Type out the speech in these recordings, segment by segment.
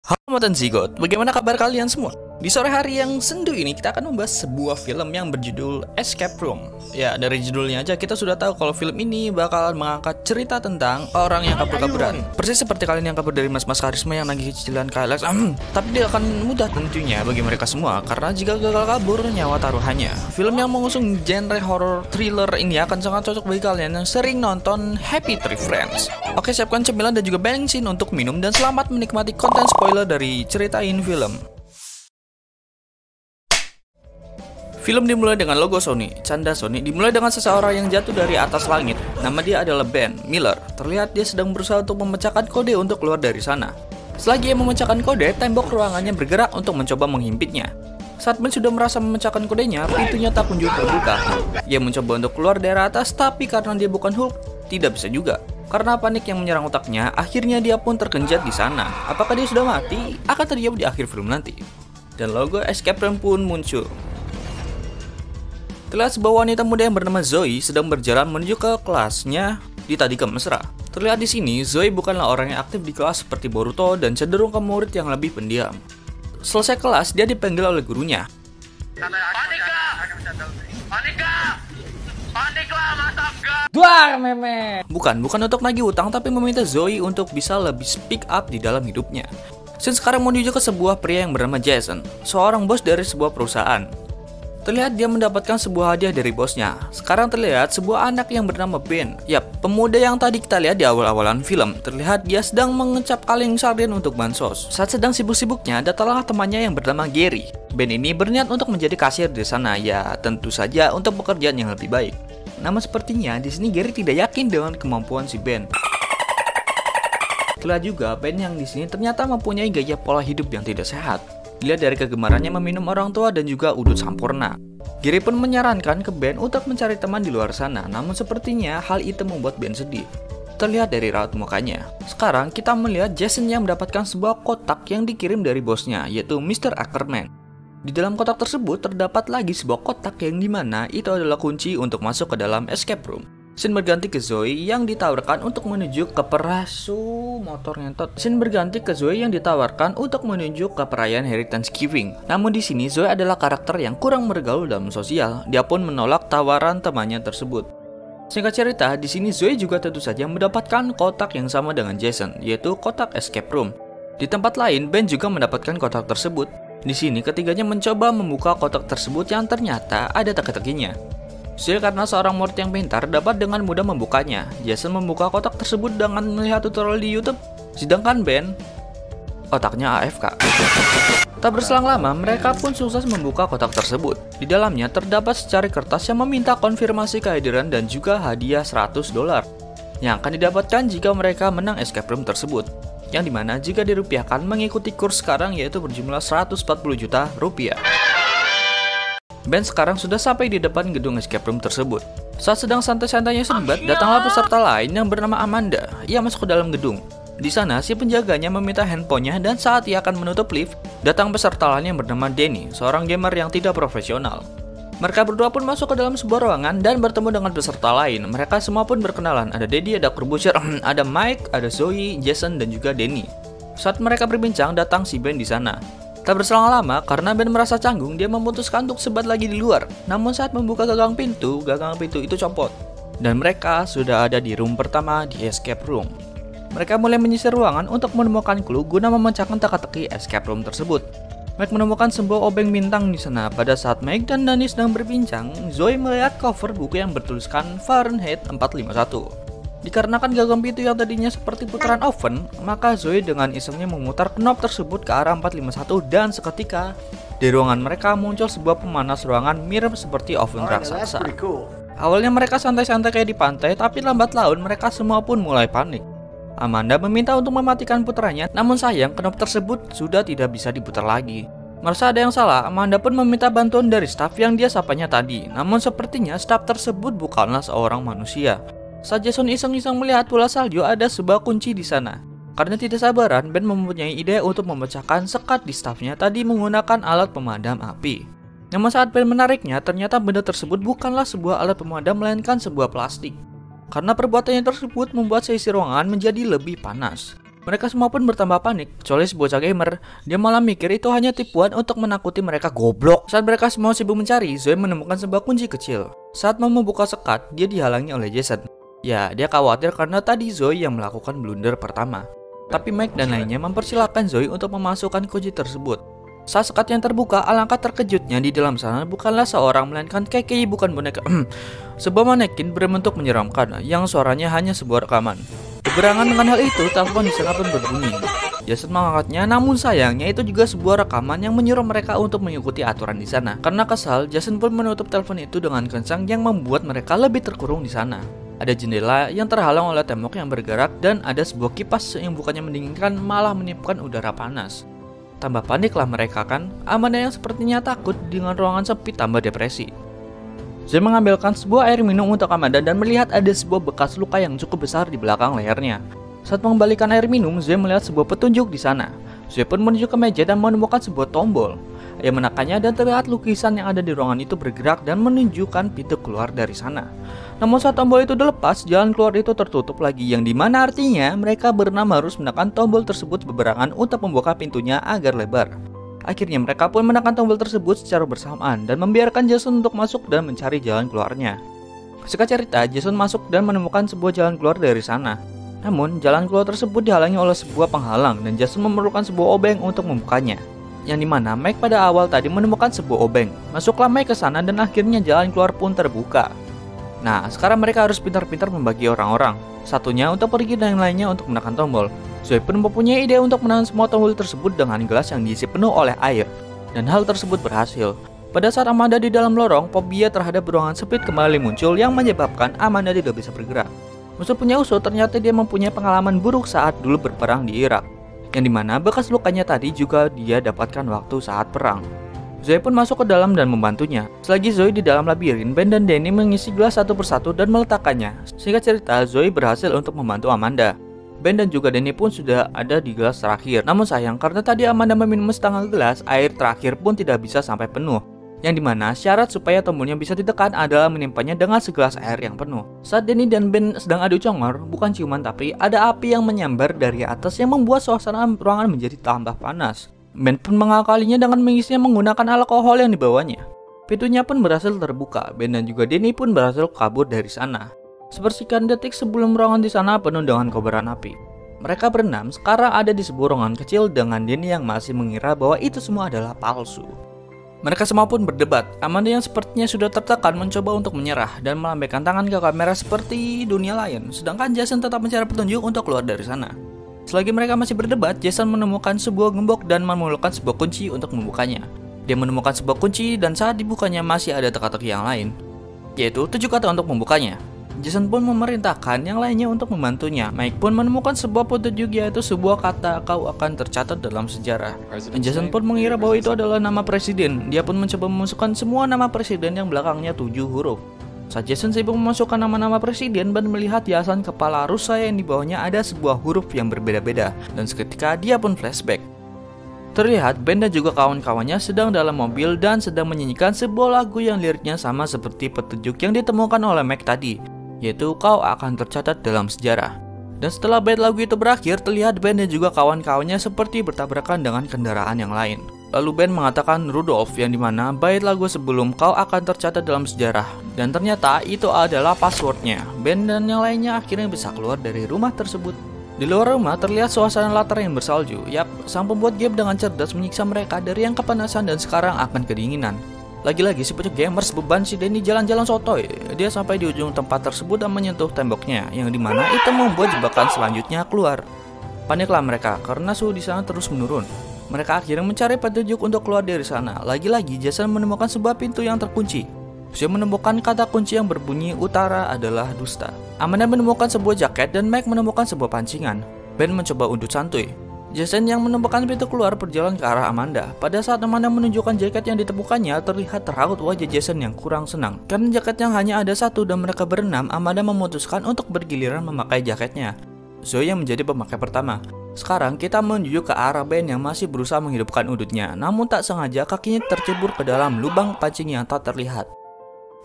Halo Moten Zigot, bagaimana kabar kalian semua? Di sore hari yang sendu ini kita akan membahas sebuah film yang berjudul Escape Room. Ya, dari judulnya aja kita sudah tahu kalau film ini bakalan mengangkat cerita tentang orang yang kabur-kaburan. Persis seperti kalian yang kabur dari mas-mas karisma yang nagih cicilan KLX. Tapi tidak akan mudah tentunya bagi mereka semua, karena jika gagal kabur, nyawa taruhannya. Film yang mengusung genre horror thriller ini akan sangat cocok bagi kalian yang sering nonton Happy Tree Friends. Oke, siapkan cemilan dan juga bensin untuk minum dan selamat menikmati konten spoiler dari ceritain film. Film dimulai dengan logo Sony. Canda Sony dimulai dengan seseorang yang jatuh dari atas langit. Nama dia adalah Ben Miller. Terlihat dia sedang berusaha untuk memecahkan kode untuk keluar dari sana. Selagi ia memecahkan kode, tembok ruangannya bergerak untuk mencoba menghimpitnya. Saat Ben sudah merasa memecahkan kodenya, pintunya tak kunjung terbuka. Ia mencoba untuk keluar dari atas, tapi karena dia bukan Hulk, tidak bisa juga. Karena panik yang menyerang otaknya, akhirnya dia pun tergenjat di sana. Apakah dia sudah mati? Akan terjawab di akhir film nanti. Dan logo Escape Room pun muncul. Terlihat sebuah wanita muda yang bernama Zoe sedang berjalan menuju ke kelasnya di Tadika Mesra. Terlihat di sini, Zoe bukanlah orang yang aktif di kelas seperti Boruto dan cenderung ke murid yang lebih pendiam. Selesai kelas, dia dipanggil oleh gurunya. Paniklah, masangga! Duar meme. Bukan untuk nagih utang, tapi meminta Zoe untuk bisa lebih speak up di dalam hidupnya. Sin sekarang menuju ke sebuah pria yang bernama Jason, seorang bos dari sebuah perusahaan. Terlihat dia mendapatkan sebuah hadiah dari bosnya. Sekarang terlihat sebuah anak yang bernama Ben. Yap, pemuda yang tadi kita lihat di awal-awalan film. Terlihat dia sedang mengecap kaleng sarden untuk bansos. Saat sedang sibuk-sibuknya, datanglah temannya yang bernama Gary. Ben ini berniat untuk menjadi kasir di sana. Ya, tentu saja untuk pekerjaan yang lebih baik. Namun sepertinya di sini Gary tidak yakin dengan kemampuan si Ben. Terlihat juga Ben yang di sini ternyata mempunyai gaya pola hidup yang tidak sehat. Dilihat dari kegemarannya meminum orang tua dan juga udut sampurna. Gary pun menyarankan ke Ben untuk mencari teman di luar sana, namun sepertinya hal itu membuat Ben sedih. Terlihat dari raut mukanya. Sekarang kita melihat Jason yang mendapatkan sebuah kotak yang dikirim dari bosnya, yaitu Mr. Ackerman. Di dalam kotak tersebut terdapat lagi sebuah kotak yang dimana itu adalah kunci untuk masuk ke dalam escape room. Sin berganti ke Zoe yang ditawarkan untuk menuju ke motor ngentot. Sin berganti ke Zoe yang ditawarkan untuk menuju ke perayaan Hari Thanksgiving. Namun di sini Zoe adalah karakter yang kurang bergaul dalam sosial. Dia pun menolak tawaran temannya tersebut. Singkat cerita, di sini Zoe juga tentu saja mendapatkan kotak yang sama dengan Jason, yaitu kotak escape room. Di tempat lain, Ben juga mendapatkan kotak tersebut. Di sini ketiganya mencoba membuka kotak tersebut yang ternyata ada teka-tekinya. Zoe karena seorang murid yang pintar dapat dengan mudah membukanya. Jason membuka kotak tersebut dengan melihat tutorial di YouTube. Sedangkan Ben, otaknya AFK. Tak berselang lama, mereka pun sukses membuka kotak tersebut. Di dalamnya terdapat secari kertas yang meminta konfirmasi kehadiran dan juga hadiah $100 yang akan didapatkan jika mereka menang escape room tersebut. Yang dimana jika dirupiahkan mengikuti kurs sekarang yaitu berjumlah 140 juta rupiah. Ben sekarang sudah sampai di depan gedung escape room tersebut. Saat sedang santai-santainya sebat, datanglah peserta lain yang bernama Amanda. Ia masuk ke dalam gedung. Di sana, si penjaganya meminta handphonenya dan saat ia akan menutup lift, datang peserta lain yang bernama Danny, seorang gamer yang tidak profesional. Mereka berdua pun masuk ke dalam sebuah ruangan dan bertemu dengan peserta lain. Mereka semua pun berkenalan. Ada Daddy, ada Corbusier, ada Mike, ada Zoe, Jason, dan juga Danny. Saat mereka berbincang, datang si Ben di sana. Tak berselang lama, karena Ben merasa canggung, dia memutuskan untuk sebat lagi di luar. Namun saat membuka gagang pintu itu copot. Dan mereka sudah ada di room pertama di escape room. Mereka mulai menyisir ruangan untuk menemukan clue guna memecahkan teka-teki escape room tersebut. Mike menemukan sebuah obeng bintang di sana. Pada saat Mike dan Danny sedang berbincang, Zoe melihat cover buku yang bertuliskan Fahrenheit 451. Dikarenakan gagang pintu yang tadinya seperti putaran oven, maka Zoe dengan isengnya memutar knob tersebut ke arah 451 dan seketika di ruangan mereka muncul sebuah pemanas ruangan mirip seperti oven raksasa. Awalnya mereka santai-santai kayak di pantai, tapi lambat laun mereka semua pun mulai panik. Amanda meminta untuk mematikan putranya, namun sayang knob tersebut sudah tidak bisa diputar lagi. Merasa ada yang salah, Amanda pun meminta bantuan dari staf yang dia sapanya tadi. Namun sepertinya staf tersebut bukanlah seorang manusia. Saat Jason iseng-iseng melihat bola salju, ada sebuah kunci di sana. Karena tidak sabaran, Ben mempunyai ide untuk memecahkan sekat di stafnya tadi menggunakan alat pemadam api. Namun saat Ben menariknya, ternyata benda tersebut bukanlah sebuah alat pemadam melainkan sebuah plastik. Karena perbuatannya tersebut membuat seisi ruangan menjadi lebih panas. Mereka semua pun bertambah panik, kecuali si bocah gamer. Dia malah mikir itu hanya tipuan untuk menakuti mereka. Goblok. Saat mereka semua sibuk mencari, Zoe menemukan sebuah kunci kecil. Saat mau membuka sekat, dia dihalangi oleh Jason. Ya, dia khawatir karena tadi Zoe yang melakukan blunder pertama. Tapi Mike dan lainnya mempersilahkan Zoe untuk memasukkan kunci tersebut. Saat sekat yang terbuka, alangkah terkejutnya di dalam sana bukanlah seorang, melainkan Kekei, bukan boneka. Sebuah manekin berbentuk menyeramkan, yang suaranya hanya sebuah rekaman. Berbarengan dengan hal itu, telepon di sana pun berbunyi. Jason mengangkatnya, namun sayangnya itu juga sebuah rekaman yang menyuruh mereka untuk mengikuti aturan di sana. Karena kesal, Jason pun menutup telepon itu dengan kencang yang membuat mereka lebih terkurung di sana. Ada jendela yang terhalang oleh tembok yang bergerak dan ada sebuah kipas yang bukannya mendinginkan malah meniupkan udara panas. Tambah paniklah mereka kan. Amanda yang sepertinya takut dengan ruangan sepi tambah depresi. Zoe mengambilkan sebuah air minum untuk Amanda dan melihat ada sebuah bekas luka yang cukup besar di belakang lehernya. Saat mengembalikan air minum, Zoe melihat sebuah petunjuk di sana. Zoe pun menuju ke meja dan menemukan sebuah tombol. Ia menekannya dan terlihat lukisan yang ada di ruangan itu bergerak dan menunjukkan pintu keluar dari sana. Namun saat tombol itu dilepas, jalan keluar itu tertutup lagi, yang dimana artinya mereka berenam harus menekan tombol tersebut berbarengan untuk membuka pintunya agar lebar. Akhirnya mereka pun menekan tombol tersebut secara bersamaan dan membiarkan Jason untuk masuk dan mencari jalan keluarnya. Singkat cerita, Jason masuk dan menemukan sebuah jalan keluar dari sana. Namun, jalan keluar tersebut dihalangi oleh sebuah penghalang dan Jason memerlukan sebuah obeng untuk membukanya. Yang dimana Mike pada awal tadi menemukan sebuah obeng. Masuklah Mike ke sana dan akhirnya jalan keluar pun terbuka. Nah, sekarang mereka harus pintar-pintar membagi orang-orang. Satunya untuk pergi dan yang lainnya untuk menekan tombol. Zoe pun mempunyai ide untuk menahan semua tombol tersebut dengan gelas yang diisi penuh oleh air. Dan hal tersebut berhasil. Pada saat Amanda di dalam lorong, fobia terhadap ruangan sempit kembali muncul yang menyebabkan Amanda tidak bisa bergerak. Musuh punya usul ternyata dia mempunyai pengalaman buruk saat dulu berperang di Irak. Yang dimana bekas lukanya tadi juga dia dapatkan waktu saat perang. Zoe pun masuk ke dalam dan membantunya. Selagi Zoe di dalam labirin, Ben dan Danny mengisi gelas satu persatu dan meletakkannya. Singkat cerita, Zoe berhasil untuk membantu Amanda. Ben dan juga Danny pun sudah ada di gelas terakhir. Namun sayang, karena tadi Amanda meminum setengah gelas, air terakhir pun tidak bisa sampai penuh. Yang dimana syarat supaya tombolnya bisa ditekan adalah menimpanya dengan segelas air yang penuh. Saat Danny dan Ben sedang adu congor, bukan ciuman tapi ada api yang menyambar dari atas yang membuat suasana ruangan menjadi tambah panas. Ben pun mengakalinya dengan mengisinya menggunakan alkohol yang dibawanya. Pintunya pun berhasil terbuka. Ben dan juga Danny pun berhasil kabur dari sana. Sepersekian detik sebelum ruangan di sana penuh dengan kobaran api. Mereka berenam sekarang ada di sebuah ruangan kecil dengan Danny yang masih mengira bahwa itu semua adalah palsu. Mereka semua pun berdebat. Amanda yang sepertinya sudah tertekan mencoba untuk menyerah dan melambaikan tangan ke kamera seperti dunia lain. Sedangkan Jason tetap mencari petunjuk untuk keluar dari sana. Selagi mereka masih berdebat, Jason menemukan sebuah gembok dan memerlukan sebuah kunci untuk membukanya. Dia menemukan sebuah kunci dan saat dibukanya masih ada teka-teki yang lain, yaitu 7 kata untuk membukanya. Jason pun memerintahkan yang lainnya untuk membantunya. Mike pun menemukan sebuah petunjuk yaitu sebuah kata kau akan tercatat dalam sejarah. Jason pun mengira bahwa itu adalah nama presiden. Dia pun mencoba memasukkan semua nama presiden yang belakangnya 7 huruf. Saat Jason sibuk memasukkan nama-nama presiden dan melihat hiasan kepala rusa yang di bawahnya ada sebuah huruf yang berbeda-beda. Dan seketika dia pun flashback. Terlihat Ben dan juga kawan-kawannya sedang dalam mobil dan sedang menyanyikan sebuah lagu yang liriknya sama seperti petunjuk yang ditemukan oleh Mike tadi, yaitu kau akan tercatat dalam sejarah. Dan setelah bait lagu itu berakhir, terlihat Ben dan juga kawan-kawannya seperti bertabrakan dengan kendaraan yang lain. Lalu Ben mengatakan Rudolph, yang dimana bait lagu sebelum kau akan tercatat dalam sejarah. Dan ternyata itu adalah passwordnya. Ben dan yang lainnya akhirnya bisa keluar dari rumah tersebut. Di luar rumah terlihat suasana latar yang bersalju. Yap, sang pembuat game dengan cerdas menyiksa mereka dari yang kepanasan dan sekarang akan kedinginan. Lagi-lagi si pojok gamers beban si Danny jalan-jalan sotoy. Dia sampai di ujung tempat tersebut dan menyentuh temboknya, yang dimana itu membuat jebakan selanjutnya keluar. Paniklah mereka karena suhu di sana terus menurun. Mereka akhirnya mencari petunjuk untuk keluar dari sana. Lagi-lagi Jason menemukan sebuah pintu yang terkunci. Dia menemukan kata kunci yang berbunyi utara adalah dusta. Amanda menemukan sebuah jaket dan Mike menemukan sebuah pancingan. Ben mencoba undut santuy. Jason yang menemukan pintu keluar berjalan ke arah Amanda. Pada saat Amanda menunjukkan jaket yang ditemukannya, terlihat terhaut wajah Jason yang kurang senang. Karena jaket yang hanya ada satu dan mereka berenam, Amanda memutuskan untuk bergiliran memakai jaketnya. Zoe yang menjadi pemakai pertama. Sekarang kita menuju ke arah Ben yang masih berusaha menghidupkan udutnya. Namun tak sengaja kakinya tercebur ke dalam lubang pancing yang tak terlihat.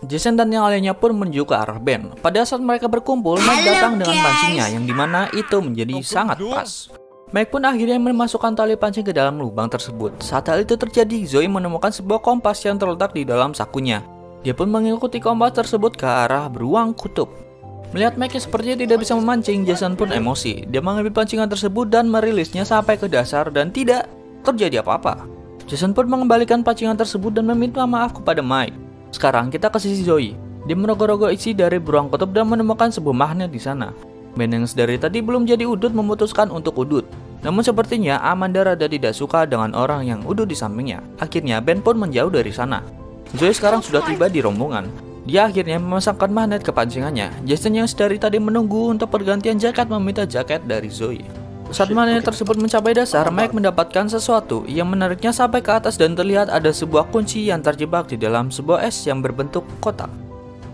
Jason dan yang lainnya pun menuju ke arah Ben. Pada saat mereka berkumpul, Mike datang dengan pancingnya, yang dimana itu menjadi sangat pas. Mike pun akhirnya memasukkan tali pancing ke dalam lubang tersebut. Saat hal itu terjadi, Zoe menemukan sebuah kompas yang terletak di dalam sakunya. Dia pun mengikuti kompas tersebut ke arah beruang kutub. Melihat Mike yang sepertinya tidak bisa memancing, Jason pun emosi. Dia mengambil pancingan tersebut dan merilisnya sampai ke dasar dan tidak terjadi apa-apa. Jason pun mengembalikan pancingan tersebut dan meminta maaf kepada Mike. Sekarang kita ke sisi Zoe. Dia merogoh-rogoh isi dari beruang kutub dan menemukan sebuah magnet di sana. Ben yang sedari tadi belum jadi udut memutuskan untuk udut. Namun sepertinya Amanda rada tidak suka dengan orang yang udut di sampingnya. Akhirnya Ben pun menjauh dari sana. Zoe sekarang sudah tiba di rombongan. Dia akhirnya memasangkan magnet ke pancingannya. Jason yang sedari tadi menunggu untuk pergantian jaket meminta jaket dari Zoe. Saat magnet tersebut mencapai dasar, Mike mendapatkan sesuatu yang menariknya sampai ke atas dan terlihat ada sebuah kunci yang terjebak di dalam sebuah es yang berbentuk kotak.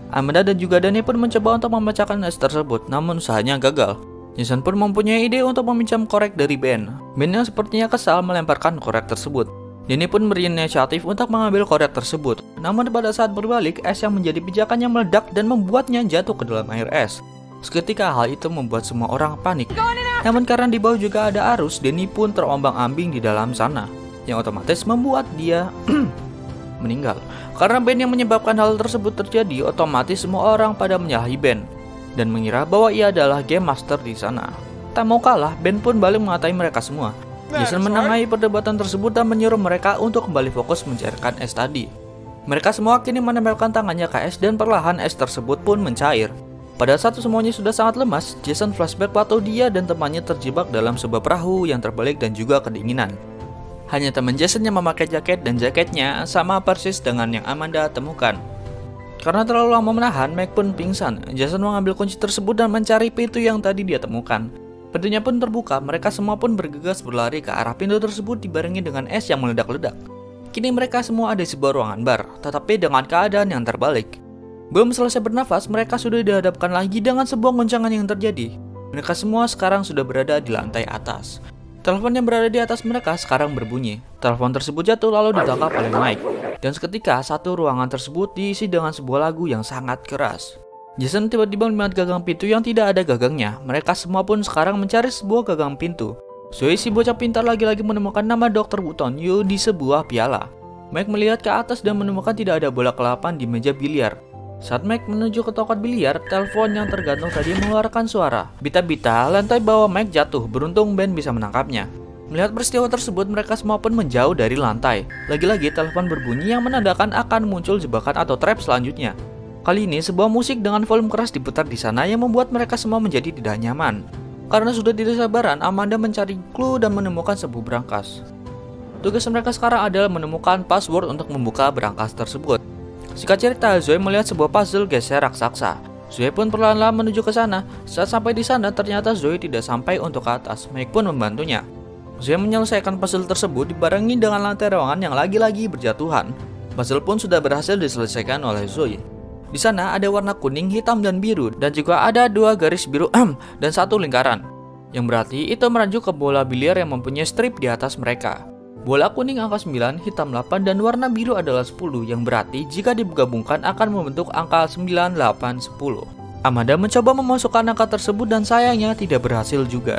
Amanda dan juga Danny pun mencoba untuk memecahkan es tersebut, namun usahanya gagal. Jason pun mempunyai ide untuk meminjam korek dari Ben. Ben yang sepertinya kesal melemparkan korek tersebut. Danny pun berinisiatif untuk mengambil korek tersebut. Namun pada saat berbalik, es yang menjadi pijakannya meledak dan membuatnya jatuh ke dalam air es. Seketika hal itu membuat semua orang panik. Namun karena di bawah juga ada arus, Danny pun terombang-ambing di dalam sana, yang otomatis membuat dia meninggal. Karena Ben yang menyebabkan hal tersebut terjadi, otomatis semua orang pada menyalahi Ben dan mengira bahwa ia adalah game master di sana. Tak mau kalah, Ben pun balik mengatai mereka semua. Jason menengahi perdebatan tersebut dan menyuruh mereka untuk kembali fokus mencairkan es tadi. Mereka semua kini menempelkan tangannya ke es dan perlahan es tersebut pun mencair. Pada saat semuanya sudah sangat lemas, Jason flashback waktu dia dan temannya terjebak dalam sebuah perahu yang terbalik dan juga kedinginan. Hanya teman Jason yang memakai jaket dan jaketnya sama persis dengan yang Amanda temukan. Karena terlalu lama menahan, Mike pun pingsan. Jason mengambil kunci tersebut dan mencari pintu yang tadi dia temukan. Pintunya pun terbuka, mereka semua pun bergegas berlari ke arah pintu tersebut dibarengi dengan es yang meledak-ledak. Kini mereka semua ada di sebuah ruangan bar, tetapi dengan keadaan yang terbalik. Belum selesai bernafas, mereka sudah dihadapkan lagi dengan sebuah goncangan yang terjadi. Mereka semua sekarang sudah berada di lantai atas. Telepon yang berada di atas mereka sekarang berbunyi. Telepon tersebut jatuh lalu ditangkap oleh Mike. Dan seketika satu ruangan tersebut diisi dengan sebuah lagu yang sangat keras. Jason tiba-tiba melihat gagang pintu yang tidak ada gagangnya. Mereka semua pun sekarang mencari sebuah gagang pintu. Zoe si bocah pintar lagi-lagi menemukan nama Dr. Wooton Yu di sebuah piala. Mike melihat ke atas dan menemukan tidak ada bola ke-8 di meja biliar. Saat Mike menuju ke toko biliar, telepon yang tergantung tadi mengeluarkan suara. Bita-bita, lantai bawah Mike jatuh, beruntung Ben bisa menangkapnya. Melihat peristiwa tersebut, mereka semua pun menjauh dari lantai. Lagi-lagi telepon berbunyi yang menandakan akan muncul jebakan atau trap selanjutnya. Kali ini sebuah musik dengan volume keras diputar di sana yang membuat mereka semua menjadi tidak nyaman. Karena sudah tidak sabaran, Amanda mencari clue dan menemukan sebuah berangkas. Tugas mereka sekarang adalah menemukan password untuk membuka berangkas tersebut. Singkat cerita, Zoe melihat sebuah puzzle geser raksasa. Zoe pun perlahan-lahan menuju ke sana. Saat sampai di sana, ternyata Zoe tidak sampai untuk ke atas. Mike pun membantunya. Zoe menyelesaikan puzzle tersebut dibarengi dengan lantai ruangan yang lagi-lagi berjatuhan. Puzzle pun sudah berhasil diselesaikan oleh Zoe. Di sana ada warna kuning, hitam, dan biru, dan juga ada dua garis biru dan satu lingkaran. Yang berarti itu merujuk ke bola biliar yang mempunyai strip di atas mereka. Bola kuning angka 9, hitam 8, dan warna biru adalah 10, yang berarti jika digabungkan akan membentuk angka 9, 8, 10. Amanda mencoba memasukkan angka tersebut dan sayangnya tidak berhasil juga.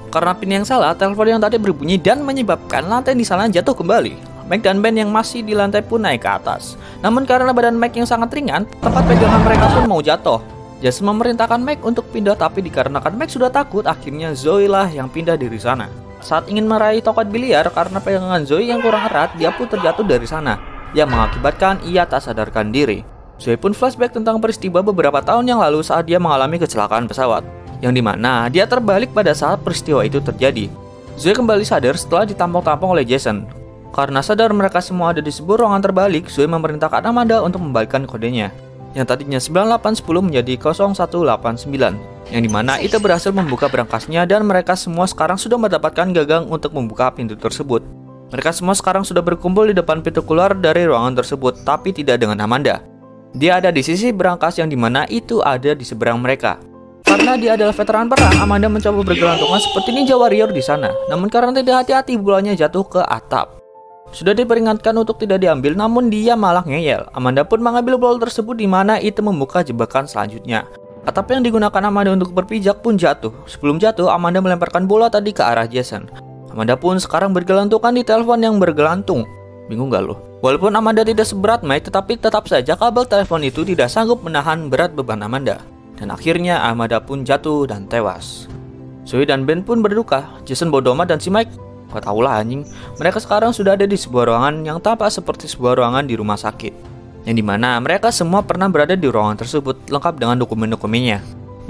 Karena pin yang salah, telepon yang tadi berbunyi dan menyebabkan lantai di sana jatuh kembali. Mike dan Ben yang masih di lantai pun naik ke atas. Namun karena badan Mike yang sangat ringan, tempat pegangan mereka pun mau jatuh. Jason memerintahkan Mike untuk pindah, tapi dikarenakan Mike sudah takut, akhirnya Zoe lah yang pindah dari sana. Saat ingin meraih tongkat biliar karena pegangan Zoe yang kurang erat, dia pun terjatuh dari sana, yang mengakibatkan ia tak sadarkan diri. Zoe pun flashback tentang peristiwa beberapa tahun yang lalu saat dia mengalami kecelakaan pesawat, yang dimana dia terbalik pada saat peristiwa itu terjadi. Zoe kembali sadar setelah ditampung-tampung oleh Jason. Karena sadar mereka semua ada di sebuah ruangan terbalik, Zoe memerintahkan Amanda untuk membalikkan kodenya, yang tadinya 9810 menjadi 0189. Yang dimana itu berhasil membuka berangkasnya dan mereka semua sekarang sudah mendapatkan gagang untuk membuka pintu tersebut. Mereka semua sekarang sudah berkumpul di depan pintu keluar dari ruangan tersebut, tapi tidak dengan Amanda. Dia ada di sisi berangkas yang dimana itu ada di seberang mereka. Karena dia adalah veteran perang, Amanda mencoba bergelantungan seperti ninja warrior di sana. Namun karena tidak hati-hati, bolanya jatuh ke atap. Sudah diperingatkan untuk tidak diambil, namun dia malah ngeyel. Amanda pun mengambil bola tersebut di mana itu membuka jebakan selanjutnya. Atap yang digunakan Amanda untuk berpijak pun jatuh. Sebelum jatuh, Amanda melemparkan bola tadi ke arah Jason. Amanda pun sekarang bergelantungan di telepon yang bergelantung. Bingung gak lo? Walaupun Amanda tidak seberat Mike, tetapi tetap saja kabel telepon itu tidak sanggup menahan berat beban Amanda. Dan akhirnya Amanda pun jatuh dan tewas. Zoe dan Ben pun berduka. Jason bodo amat dan si Mike, gak tau lah anjing. Mereka sekarang sudah ada di sebuah ruangan yang tampak seperti sebuah ruangan di rumah sakit, yang dimana mereka semua pernah berada di ruangan tersebut lengkap dengan dokumen-dokumennya.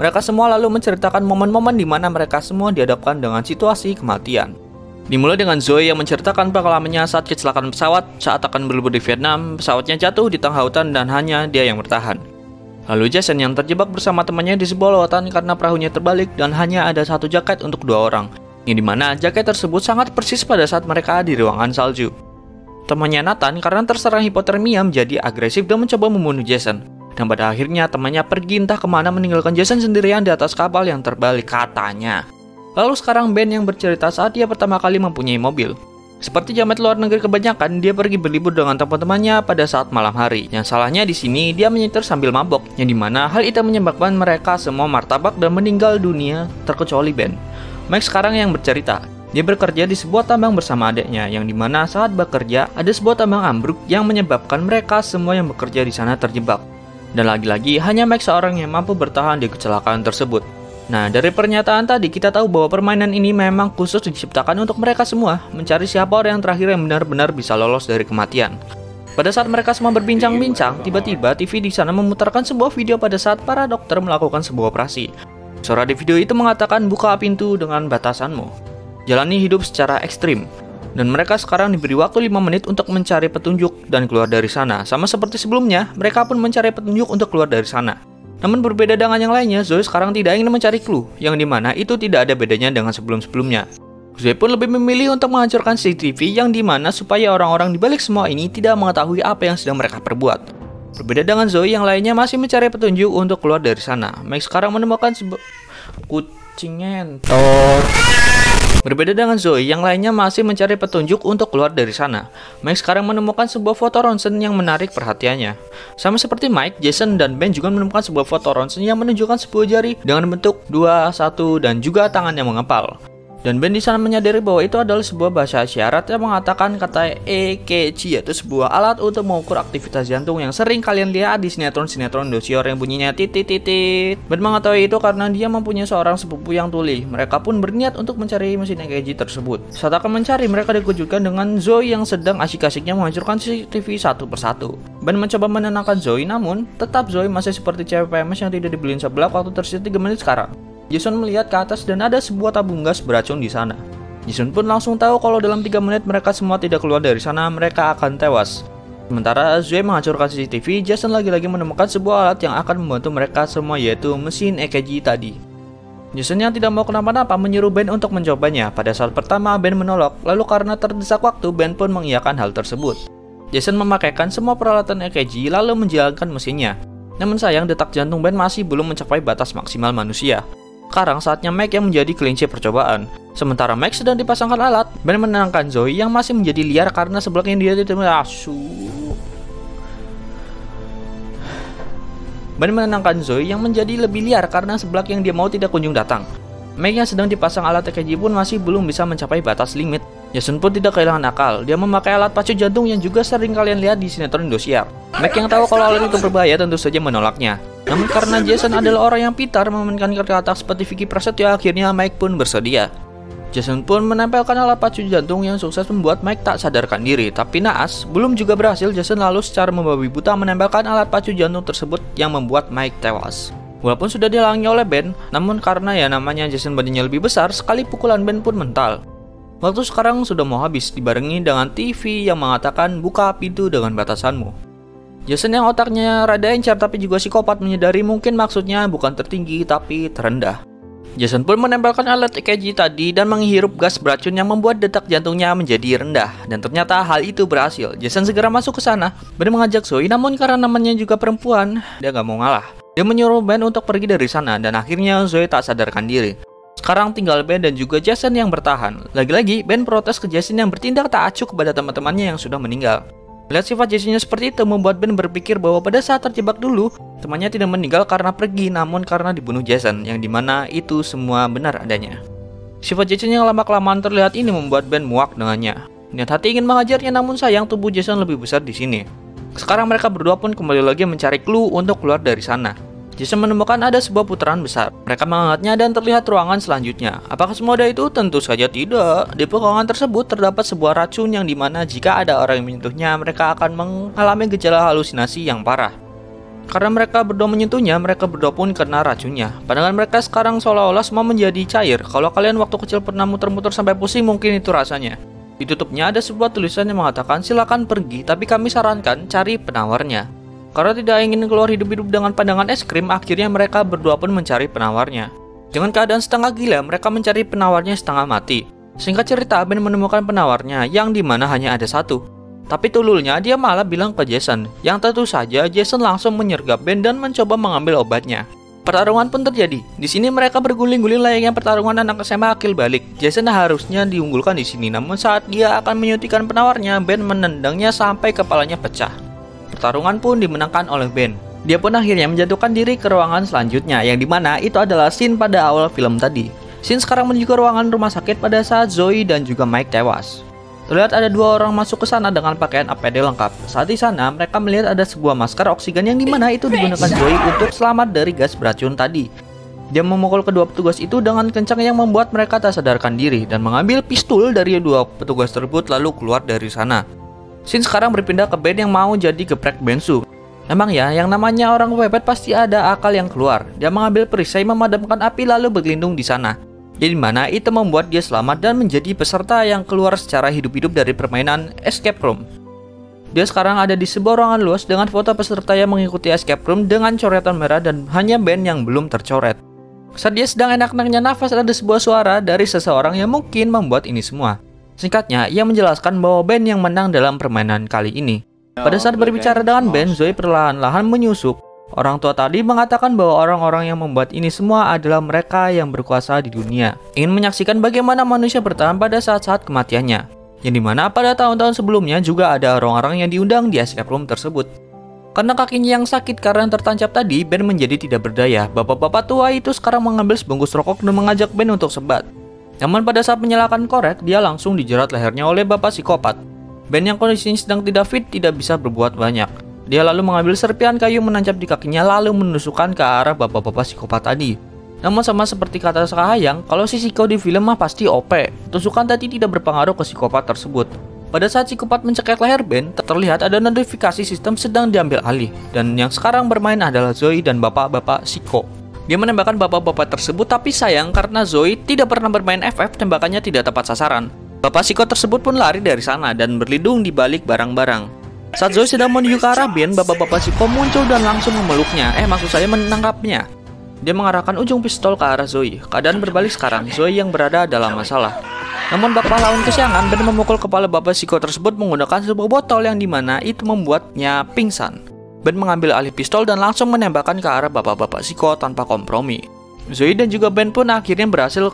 Mereka semua lalu menceritakan momen-momen di mana mereka semua dihadapkan dengan situasi kematian. Dimulai dengan Zoe yang menceritakan pengalamannya saat kecelakaan pesawat saat akan berlibur di Vietnam. Pesawatnya jatuh di tengah hutan dan hanya dia yang bertahan. Lalu Jason yang terjebak bersama temannya di sebuah lautan karena perahunya terbalik dan hanya ada satu jaket untuk 2 orang, yang dimana jaket tersebut sangat persis pada saat mereka di ruangan salju. Temannya Nathan karena terserang hipotermia menjadi agresif dan mencoba membunuh Jason. Dan pada akhirnya temannya pergi entah kemana meninggalkan Jason sendirian di atas kapal yang terbalik katanya. Lalu sekarang Ben yang bercerita saat dia pertama kali mempunyai mobil. Seperti jamet luar negeri kebanyakan, dia pergi berlibur dengan teman-temannya pada saat malam hari. Yang salahnya di sini dia menyetir sambil mabok, yang dimana hal itu menyebabkan mereka semua martabak dan meninggal dunia terkecuali Ben. Mike sekarang yang bercerita. Dia bekerja di sebuah tambang bersama adiknya, yang dimana saat bekerja ada sebuah tambang ambruk yang menyebabkan mereka semua yang bekerja di sana terjebak. Dan lagi-lagi hanya Mike seorang yang mampu bertahan di kecelakaan tersebut. Nah, dari pernyataan tadi kita tahu bahwa permainan ini memang khusus diciptakan untuk mereka semua, mencari siapa orang yang terakhir yang benar-benar bisa lolos dari kematian. Pada saat mereka semua berbincang-bincang, tiba-tiba TV di sana memutarkan sebuah video pada saat para dokter melakukan sebuah operasi. Suara di video itu mengatakan buka pintu dengan batasanmu. Jalani hidup secara ekstrim. Dan mereka sekarang diberi waktu 5 menit untuk mencari petunjuk dan keluar dari sana. Sama seperti sebelumnya, mereka pun mencari petunjuk untuk keluar dari sana. Namun berbeda dengan yang lainnya, Zoe sekarang tidak ingin mencari clue, yang dimana itu tidak ada bedanya dengan sebelum-sebelumnya. Zoe pun lebih memilih untuk menghancurkan CCTV yang dimana supaya orang-orang di balik semua ini tidak mengetahui apa yang sedang mereka perbuat. Berbeda dengan Zoe, yang lainnya masih mencari petunjuk untuk keluar dari sana. Mike sekarang menemukan sebuah kucing ngentot. Berbeda dengan Zoe, yang lainnya masih mencari petunjuk untuk keluar dari sana. Mike sekarang menemukan sebuah foto ronsen yang menarik perhatiannya. Sama seperti Mike, Jason dan Ben juga menemukan sebuah foto ronsen yang menunjukkan sebuah jari dengan bentuk 2, 1, dan juga tangan yang mengepal. Dan Ben di sana menyadari bahwa itu adalah sebuah bahasa isyarat yang mengatakan kata EKG, yaitu sebuah alat untuk mengukur aktivitas jantung yang sering kalian lihat di sinetron-sinetron Indosiar yang bunyinya titit-titit. Ben mengetahui itu karena dia mempunyai seorang sepupu yang tuli. Mereka pun berniat untuk mencari mesin EKG tersebut. Saat akan mencari, mereka dikejutkan dengan Zoe yang sedang asyik-asyiknya menghancurkan CCTV satu persatu. Ben mencoba menenangkan Zoe, namun tetap Zoe masih seperti cewek PMS yang tidak dibeliin sebelah waktu tersisa 3 menit sekarang. Jason melihat ke atas dan ada sebuah tabung gas beracun di sana. Jason pun langsung tahu kalau dalam 3 menit mereka semua tidak keluar dari sana, mereka akan tewas. Sementara Zoe menghancurkan CCTV, Jason lagi-lagi menemukan sebuah alat yang akan membantu mereka semua, yaitu mesin EKG tadi. Jason yang tidak mau kenapa-napa menyuruh Ben untuk mencobanya. Pada saat pertama Ben menolak, lalu karena terdesak waktu Ben pun mengiyakan hal tersebut. Jason memakaikan semua peralatan EKG lalu menjalankan mesinnya. Namun sayang detak jantung Ben masih belum mencapai batas maksimal manusia. Sekarang saatnya Mike yang menjadi kelinci percobaan. Sementara Mike sedang dipasangkan alat, Ben menenangkan Zoe yang masih menjadi liar karena sebelaknya dia tidak asu. Ben menenangkan Zoe yang menjadi lebih liar karena seblak yang dia mau tidak kunjung datang. Mike yang sedang dipasang alat EKG pun masih belum bisa mencapai batas limit. Jason pun tidak kehilangan akal. Dia memakai alat pacu jantung yang juga sering kalian lihat di sinetron Indosiar. Mike yang tahu kalau alat itu berbahaya tentu saja menolaknya. Namun karena Jason adalah orang yang pintar memainkan kata seperti Vicky Prasetyo, akhirnya Mike pun bersedia. Jason pun menempelkan alat pacu jantung yang sukses membuat Mike tak sadarkan diri. Tapi naas, belum juga berhasil, Jason lalu secara membabi buta menempelkan alat pacu jantung tersebut yang membuat Mike tewas. Walaupun sudah dihalangi oleh Ben, namun karena ya namanya Jason badannya lebih besar, sekali pukulan Ben pun mental. Waktu sekarang sudah mau habis, dibarengi dengan TV yang mengatakan buka pintu dengan batasanmu. Jason yang otaknya rada encer tapi juga psikopat menyadari mungkin maksudnya bukan tertinggi tapi terendah. Jason pun menempelkan alat EKG tadi dan menghirup gas beracun yang membuat detak jantungnya menjadi rendah. Dan ternyata hal itu berhasil. Jason segera masuk ke sana. Ben mengajak Zoe, namun karena namanya juga perempuan, dia gak mau ngalah. Dia menyuruh Ben untuk pergi dari sana dan akhirnya Zoe tak sadarkan diri. Sekarang tinggal Ben dan juga Jason yang bertahan. Lagi-lagi Ben protes ke Jason yang bertindak tak acuh kepada teman-temannya yang sudah meninggal. Lihat sifat Jason seperti itu membuat Ben berpikir bahwa pada saat terjebak dulu, temannya tidak meninggal karena pergi, namun karena dibunuh Jason, yang dimana itu semua benar adanya. Sifat Jason yang lama-kelamaan terlihat ini membuat Ben muak dengannya. Niat hati ingin mengajarnya, namun sayang tubuh Jason lebih besar di sini. Sekarang mereka berdua pun kembali lagi mencari clue untuk keluar dari sana. Jason menemukan ada sebuah putaran besar. Mereka mengangkatnya dan terlihat ruangan selanjutnya. Apakah semudah itu? Tentu saja tidak. Di ruangan tersebut terdapat sebuah racun yang dimana jika ada orang yang menyentuhnya, mereka akan mengalami gejala halusinasi yang parah. Karena mereka berdua menyentuhnya, mereka berdua pun kena racunnya. Pandangan mereka sekarang seolah-olah semua menjadi cair. Kalau kalian waktu kecil pernah muter-muter sampai pusing, mungkin itu rasanya. Di tutupnya ada sebuah tulisan yang mengatakan silakan pergi, tapi kami sarankan cari penawarnya. Karena tidak ingin keluar hidup-hidup dengan pandangan es krim, akhirnya mereka berdua pun mencari penawarnya. Dengan keadaan setengah gila, mereka mencari penawarnya setengah mati. Singkat cerita, Ben menemukan penawarnya, yang dimana hanya ada satu. Tapi tululnya, dia malah bilang ke Jason, yang tentu saja Jason langsung menyergap Ben dan mencoba mengambil obatnya. Pertarungan pun terjadi. Di sini mereka berguling-guling layaknya pertarungan anak SMA akil balik. Jason harusnya diunggulkan di sini, namun saat dia akan menyuntikkan penawarnya, Ben menendangnya sampai kepalanya pecah. Pertarungan pun dimenangkan oleh Ben. Dia pun akhirnya menjatuhkan diri ke ruangan selanjutnya, yang dimana itu adalah scene pada awal film tadi. Scene sekarang menuju ke ruangan rumah sakit pada saat Zoe dan juga Mike tewas. Terlihat ada dua orang masuk ke sana dengan pakaian APD lengkap. Saat di sana, mereka melihat ada sebuah masker oksigen yang dimana itu digunakan Zoe untuk selamat dari gas beracun tadi. Dia memukul kedua petugas itu dengan kencang yang membuat mereka tak sadarkan diri dan mengambil pistol dari dua petugas tersebut lalu keluar dari sana. Scene sekarang berpindah ke Ben yang mau jadi geprek bensu. Emang ya, yang namanya orang kepepet pasti ada akal yang keluar. Dia mengambil perisai memadamkan api lalu berlindung di sana. Jadi mana itu membuat dia selamat dan menjadi peserta yang keluar secara hidup-hidup dari permainan escape room. Dia sekarang ada di sebuah ruangan luas dengan foto peserta yang mengikuti escape room dengan coretan merah dan hanya Ben yang belum tercoret. Saat dia sedang enak-enaknya nafas, ada sebuah suara dari seseorang yang mungkin membuat ini semua. Singkatnya, ia menjelaskan bahwa Ben yang menang dalam permainan kali ini. Pada saat berbicara dengan Ben, Zoe perlahan-lahan menyusup. Orang tua tadi mengatakan bahwa orang-orang yang membuat ini semua adalah mereka yang berkuasa di dunia. Ingin menyaksikan bagaimana manusia bertahan pada saat-saat kematiannya. Yang dimana pada tahun-tahun sebelumnya juga ada orang-orang yang diundang di escape room tersebut. Karena kakinya yang sakit karena tertancap tadi, Ben menjadi tidak berdaya. Bapak-bapak tua itu sekarang mengambil sebungkus rokok dan mengajak Ben untuk sebat. Namun pada saat menyalakan korek, dia langsung dijerat lehernya oleh bapak psikopat. Ben yang kondisinya sedang tidak fit tidak bisa berbuat banyak. Dia lalu mengambil serpihan kayu menancap di kakinya lalu menusukkan ke arah bapak-bapak psikopat tadi. Namun sama seperti kata Sakahayang, kalau si Siko di film mah pasti OP. Tusukan tadi tidak berpengaruh ke psikopat tersebut. Pada saat psikopat mencekik leher Ben, terlihat ada notifikasi sistem sedang diambil alih. Dan yang sekarang bermain adalah Zoe dan bapak-bapak Siko. Dia menembakkan bapak-bapak tersebut, tapi sayang karena Zoe tidak pernah bermain FF, tembakannya tidak tepat sasaran. Bapak Siko tersebut pun lari dari sana dan berlindung di balik barang-barang. Saat Zoe sedang menuju ke arah Ben, bapak-bapak Siko muncul dan langsung memeluknya. Maksud saya menangkapnya. Dia mengarahkan ujung pistol ke arah Zoe. Keadaan berbalik sekarang, Zoe yang berada dalam masalah. Namun bapak lawan kesiangan, Ben memukul kepala bapak Siko tersebut menggunakan sebuah botol yang dimana itu membuatnya pingsan. Ben mengambil alih pistol dan langsung menembakkan ke arah bapak-bapak Siko tanpa kompromi. Zoe dan juga Ben pun akhirnya berhasil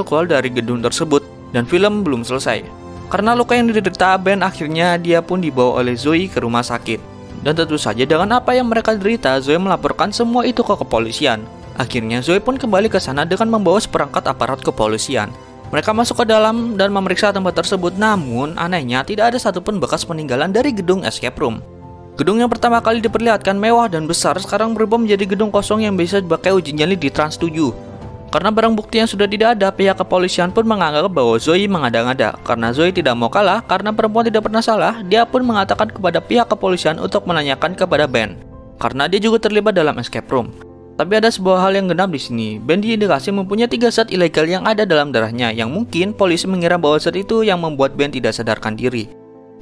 keluar dari gedung tersebut dan film belum selesai. Karena luka yang diderita Ben, akhirnya dia pun dibawa oleh Zoe ke rumah sakit. Dan tentu saja dengan apa yang mereka derita, Zoe melaporkan semua itu ke kepolisian. Akhirnya Zoe pun kembali ke sana dengan membawa seperangkat aparat kepolisian. Mereka masuk ke dalam dan memeriksa tempat tersebut, namun anehnya tidak ada satupun bekas peninggalan dari gedung escape room. Gedung yang pertama kali diperlihatkan mewah dan besar sekarang berubah menjadi gedung kosong yang bisa dipakai uji nyali di Trans 7. Karena barang bukti yang sudah tidak ada, pihak kepolisian pun menganggap bahwa Zoe mengada-ngada. Karena Zoe tidak mau kalah, karena perempuan tidak pernah salah, dia pun mengatakan kepada pihak kepolisian untuk menanyakan kepada Ben. Karena dia juga terlibat dalam escape room. Tapi ada sebuah hal yang genap di sini. Ben diindikasi mempunyai 3 zat ilegal yang ada dalam darahnya, yang mungkin polisi mengira bahwa zat itu yang membuat Ben tidak sadarkan diri.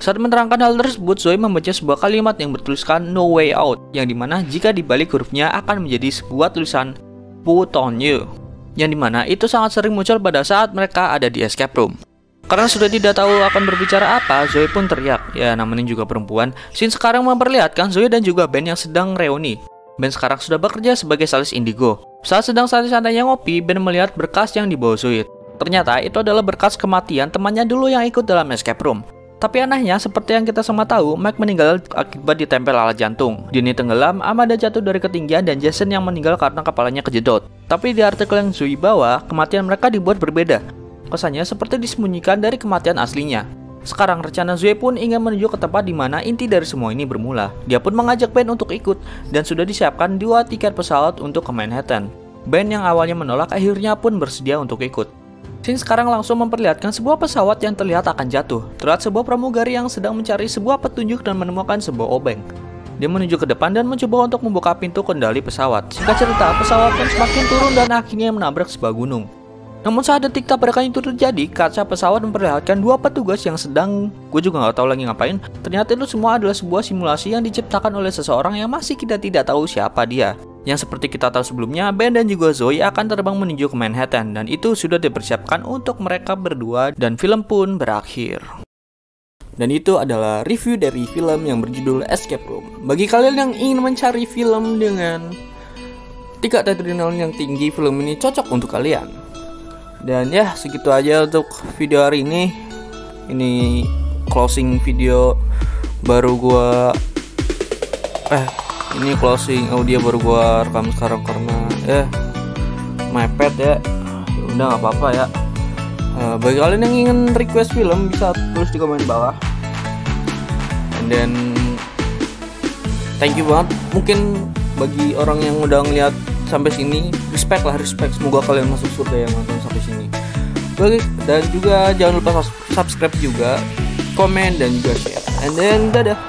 Saat menerangkan hal tersebut, Zoe membaca sebuah kalimat yang bertuliskan No Way Out, yang dimana jika dibalik hurufnya akan menjadi sebuah tulisan Put on you, yang dimana itu sangat sering muncul pada saat mereka ada di escape room. Karena sudah tidak tahu akan berbicara apa, Zoe pun teriak. Ya, namanya juga perempuan. Scene sekarang memperlihatkan Zoe dan juga Ben yang sedang reuni. Ben sekarang sudah bekerja sebagai sales indigo. Saat sedang santai-santainya ngopi, Ben melihat berkas yang dibawa Zoe. Ternyata itu adalah berkas kematian temannya dulu yang ikut dalam escape room. Tapi anehnya, seperti yang kita semua tahu, Mike meninggal akibat ditempel alat jantung. Dini tenggelam, Amanda jatuh dari ketinggian, dan Jason yang meninggal karena kepalanya kejedot. Tapi di artikel yang Zoe bawa, kematian mereka dibuat berbeda. Kesannya seperti disembunyikan dari kematian aslinya. Sekarang rencana Zoe pun ingin menuju ke tempat di mana inti dari semua ini bermula. Dia pun mengajak Ben untuk ikut, dan sudah disiapkan 2 tiket pesawat untuk ke Manhattan. Ben yang awalnya menolak akhirnya pun bersedia untuk ikut. Scene sekarang langsung memperlihatkan sebuah pesawat yang terlihat akan jatuh. Terlihat sebuah pramugari yang sedang mencari sebuah petunjuk dan menemukan sebuah obeng. Dia menuju ke depan dan mencoba untuk membuka pintu kendali pesawat. Singkat cerita, pesawat pun semakin turun dan akhirnya menabrak sebuah gunung. Namun saat detik tabrakan itu terjadi, kaca pesawat memperlihatkan 2 petugas yang sedang, gue juga nggak tahu lagi ngapain. Ternyata itu semua adalah sebuah simulasi yang diciptakan oleh seseorang yang masih kita tidak tahu siapa dia. Yang seperti kita tahu sebelumnya, Ben dan juga Zoe akan terbang menuju ke Manhattan, dan itu sudah dipersiapkan untuk mereka berdua, dan film pun berakhir. Dan itu adalah review dari film yang berjudul Escape Room. Bagi kalian yang ingin mencari film dengan tingkat adrenalin yang tinggi, film ini cocok untuk kalian. Dan ya, segitu aja untuk video hari ini. Ini closing video baru gua ini closing audio baru gua rekam sekarang karena mepet ya. Udah nggak apa-apa ya. Bagi kalian yang ingin request film bisa tulis di komen bawah. And then thank you banget. Mungkin bagi orang yang udah ngeliat sampai sini, respect. Semoga kalian masuk surga yang nonton sampai sini. Dan juga jangan lupa subscribe juga, komen dan juga share. And then dadah.